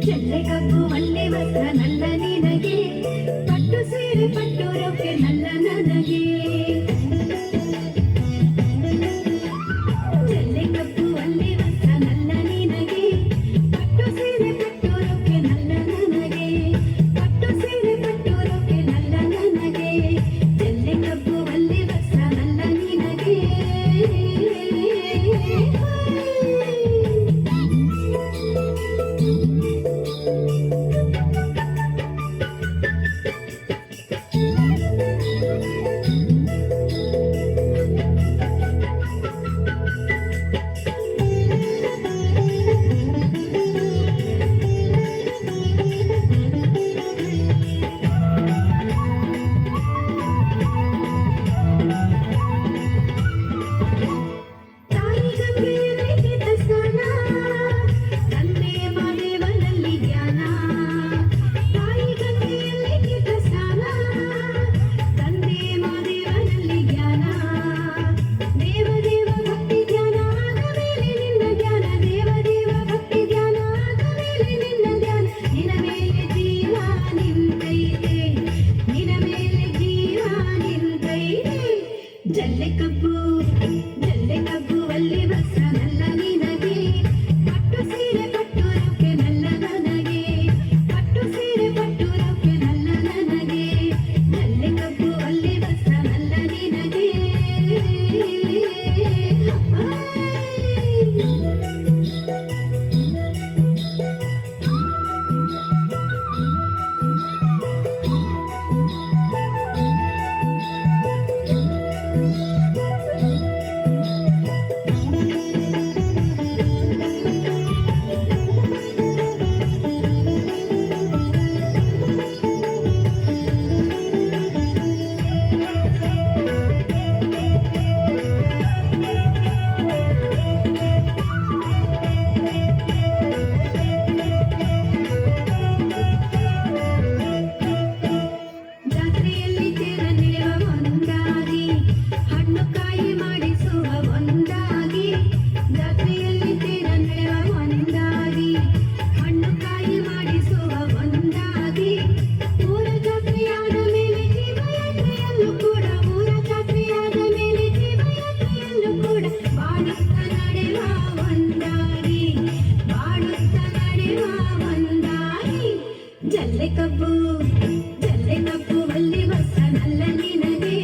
ಜಲ್ಲೆ ಕಬ್ಬು ಒಳ್ಳೆ ವಸ್ತ್ರ ನಲ್ಲ ನಿನಗೆ, ಪಟ್ಟು ಸೀರೆ ಪಟ್ಟು ರೊಕ್ಕೆ ನಲ್ಲ ನನಗೆ. ಜಲ್ಲೆ ಕಬ್ಬು ಒಳ್ಳೆ ವಸ್ತ್ರ ನಲ್ಲ ನಿನಗೆ, ಪಟ್ಟು ಸೀರೆ ಪಟ್ಟು ರೊಕ್ಕೆ ನಲ್ಲ ನನಗೆ, ಪಟ್ಟು ಸೀರೆ ಪಟ್ಟು ರೊಕ್ಕೆ ನಲ್ಲ ನನಗೆ. ಜಲ್ಲೆ ಕಬ್ಬು ಒಳ್ಳೆ ವಸ್ತ್ರ ನಲ್ಲ ನಿನಗೆ. ಜಲ್ಲೆ ಕಬ್ಬು ಒಳ್ಳೆ ವಸ್ತ್ರ ನಲ್ಲ ನಿನಗೆ, ಪಟ್ಟು ಸೀರೆ ಪಟ್ಟು ರೊಕ್ಕೆ ನಲ್ಲ ನನಗೆ, ಪಟ್ಟು ಸೀರೆ ಪಟ್ಟು ರೊಕ್ಕೆ ನಲ್ಲ ನನಗೆ. ಜಲ್ಲೆ ಕಬ್ಬು ಒಳ್ಳೆ ವಸ್ತ್ರ ನಲ್ಲ ನಿನಗೆ. ಜಲ್ಲೆ ಕಬ್ಬು ಒಳ್ಳೆ ವಸ್ತ್ರ ನಲ್ಲ ನಿನಗೆ,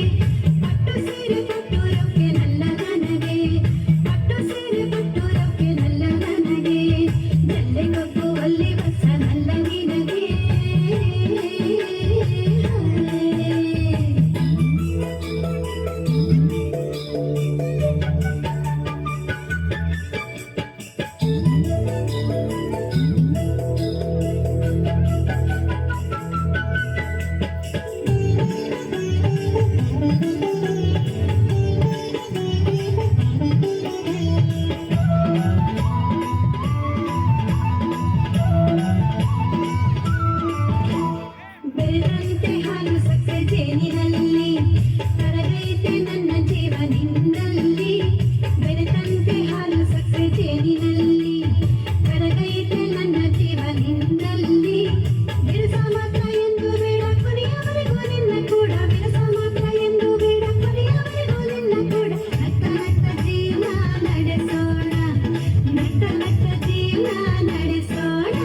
ಪಟ್ಟು ಸೀರೆ ಪಟ್ಟು ರೊಕ್ಕೆ ನಲ್ಲ ನನಗೆ, ಪಟ್ಟು ಸೀರೆ ಪಟ್ಟು ರೊಕ್ಕೆ ನಲ್ಲ ನನಗೆ. ಜಲ್ಲೆ ಕಬ್ಬು ಒಳ್ಳೆ ವಸ್ತ್ರ ನಲ್ಲ ನಿನಗೆ. ಬೆರೆದಂತೆ ಹಾಲು ಸಕ್ಕರೆ ಜೇನಿನಲ್ಲಿ, ಕರಗೈತೆ ನನ್ನ ಜೀವ ನಿನ್ನಲ್ಲಿ. ಬೆರೆದಂತೆ ಹಾಲು ಸಕ್ಕರೆ ಜೇನಿನಲ್ಲಿ, ಕರಗೈತೆ ನನ್ನ ಜೀವ ನಿನ್ನಲ್ಲಿ. ಬಿರುಸ ಮಾತ್ರ ಎಂದು ಬೇಡ ಕೊನೆಯವರೆಗೂ ನಿನ್ನ ಕೂಡ, ಬಿರುಸ ಮಾತ್ರ ಎಂದು ಬೇಡ ಕೊನೆಯವರೆಗೂ ನಿನ್ನ ಕೂಡ. ನಕ್ಕ ನಕ್ಕ ಜೀವನ ನಡೆಸೋಣ, ನಕ್ಕ ನಕ್ಕ ಜೀವನ ನಡೆಸೋಣ.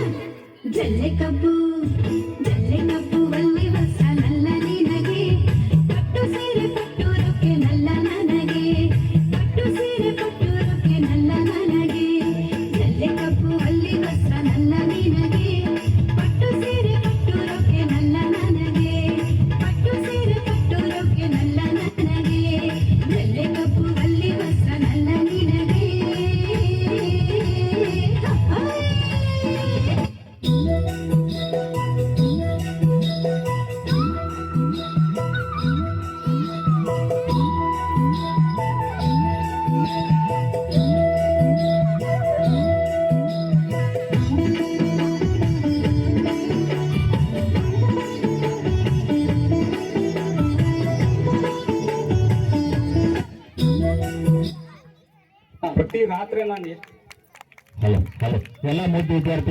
ಜಲ್ಲೆ ಕಬ್ಬು ಒಳ್ಳೆ ವಸ್ತ್ರ ನಲ್ಲ ನಿನಗೆ, ಪಟ್ಟು ಸೀರೆ ಪಟ್ಟು ರೊಕ್ಕೆ ನಲ್ಲ ನನಗೆ, ಪಟ್ಟು ಸೀರೆ ಪಟ್ಟು ರೊಕ್ಕೆ ನಲ್ಲ ನನಗೆ. ಜಲ್ಲೆ ಕಬ್ಬು ಒಳ್ಳೆ ವಸ್ತ್ರ ನಲ್ಲ ನಿನಗೆ, ಪಟ್ಟು ಸೀರೆ ಪಟ್ಟು ರೊಕ್ಕೆ ನಲ್ಲ ನನಗೆ, ಪಟ್ಟು ಸೀರೆ ಪಟ್ಟು ರೊಕ್ಕೆ ನಲ್ಲ ನನಗೆ. ಜಲ್ಲೆ ಕಬ್ಬು ಒಳ್ಳೆ ವಸ್ತ್ರ ನಲ್ಲ ನಿನಗೆ. ಪ್ರತಿ ರಾತ್ರಿ ನಾನು ಹಲೋ ಹಲೋ ಎಲ್ಲ ಮುದ್ದು ವಿದ್ಯಾರ್ಥಿ